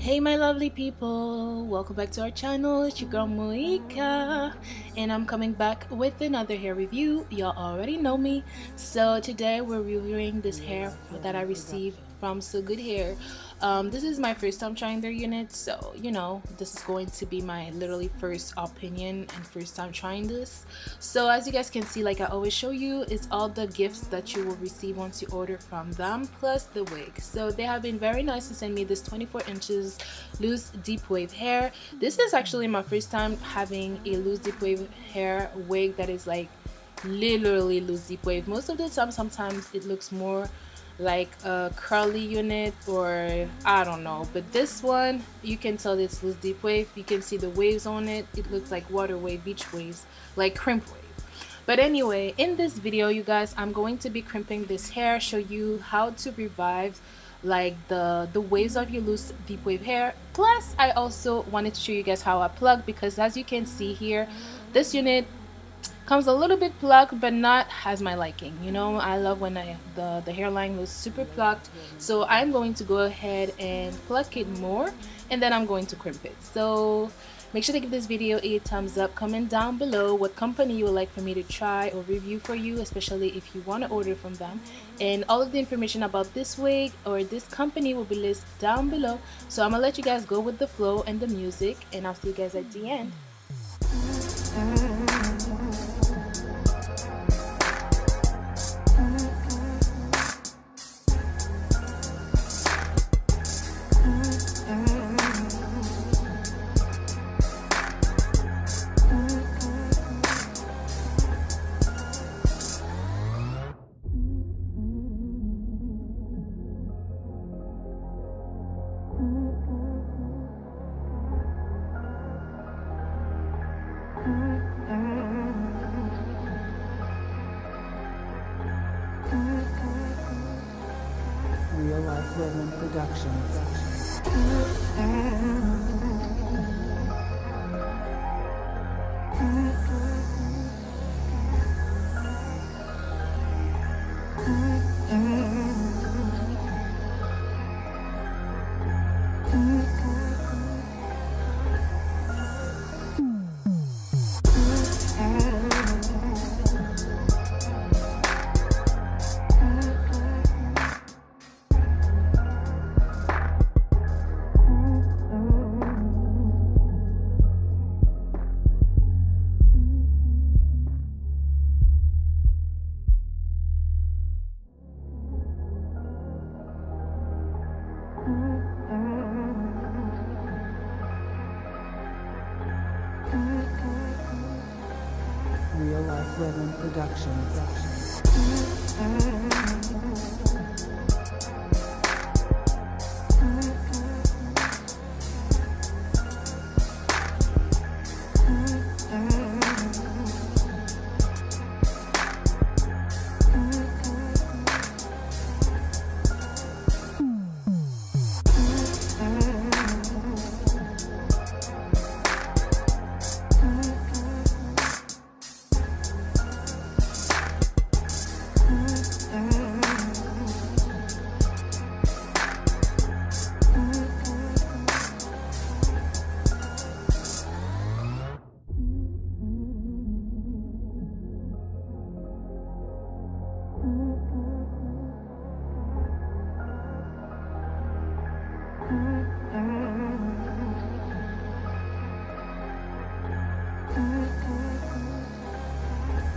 Hey my lovely people, welcome back to our channel. It's your girl Moika and I'm coming back with another hair review. Y'all already know me. So today we're reviewing this hair that I received from Sogoodhair. This is my first time trying their unit, so you know this is going to be my literally first opinion and first time trying this. So as you guys can see, like I always show you, it's all the gifts that you will receive once you order from them plus the wig. So they have been very nice to send me this 24 inches loose deep wave hair. This is actually my first time having a loose deep wave hair wig that is like literally loose deep wave. Most of the time sometimes it looks more like a curly unit, or I don't know, but this one you can tell it's loose deep wave. You can see the waves on it. It looks like water wave, beach waves, like crimp wave. But anyway, in this video you guys, I'm going to be crimping this hair, show you how to revive like the waves of your loose deep wave hair. Plus I also wanted to show you guys how I plug, because as you can see here, this unit comes a little bit plucked but not as my liking. You know, I love when the hairline was super plucked, so I'm going to go ahead and pluck it more and then I'm going to crimp it. So make sure to give this video a thumbs up. Comment down below what company you would like for me to try or review for you, especially if you want to order from them. And all of the information about this wig or this company will be listed down below. So I'm gonna let you guys go with the flow and the music, and I'll see you guys at the end. Real Life Living Productions. Real Life Living Productions.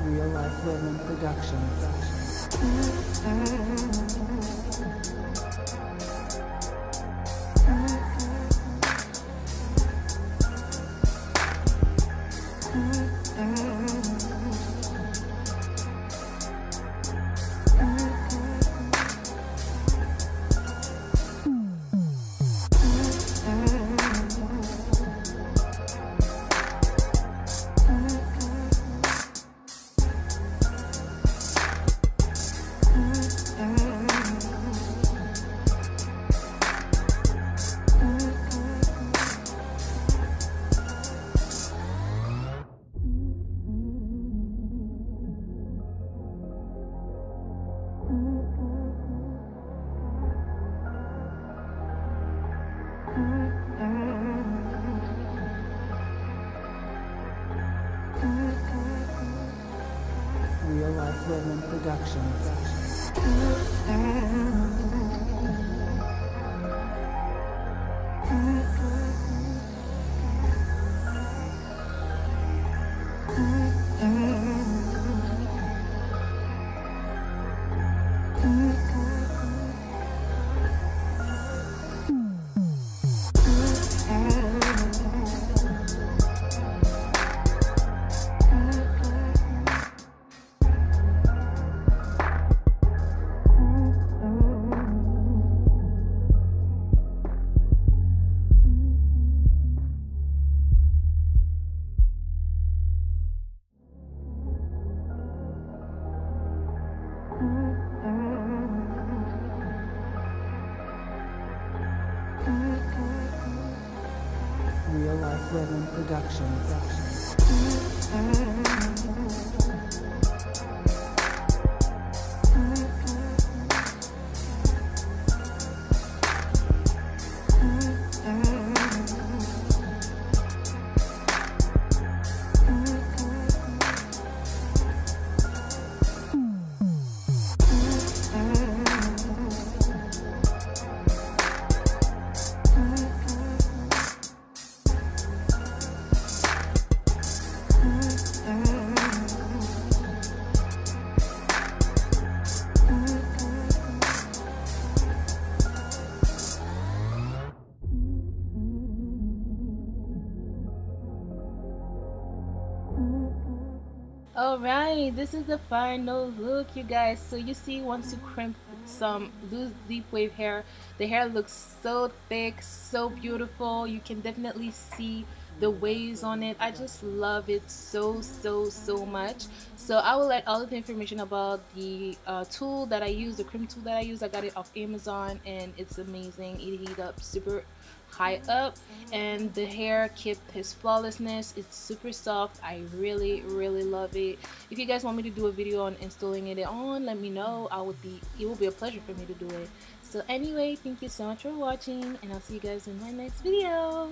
Real Life Living Productions. Real Life Women Productions. Real Life Women Productions. Alright, this is the final look, you guys. So you see, once you crimp some loose deep wave hair, the hair looks so thick, so beautiful. You can definitely see the waves on it. I just love it so much. So I will let all of the information about the tool that I use, the crimp tool that I use. I got it off Amazon and it's amazing. It heat up super high up and the hair kept his flawlessness. It's super soft. I really love it. If you guys want me to do a video on installing it on, let me know. It will be a pleasure for me to do it. So anyway, thank you so much for watching and I'll see you guys in my next video.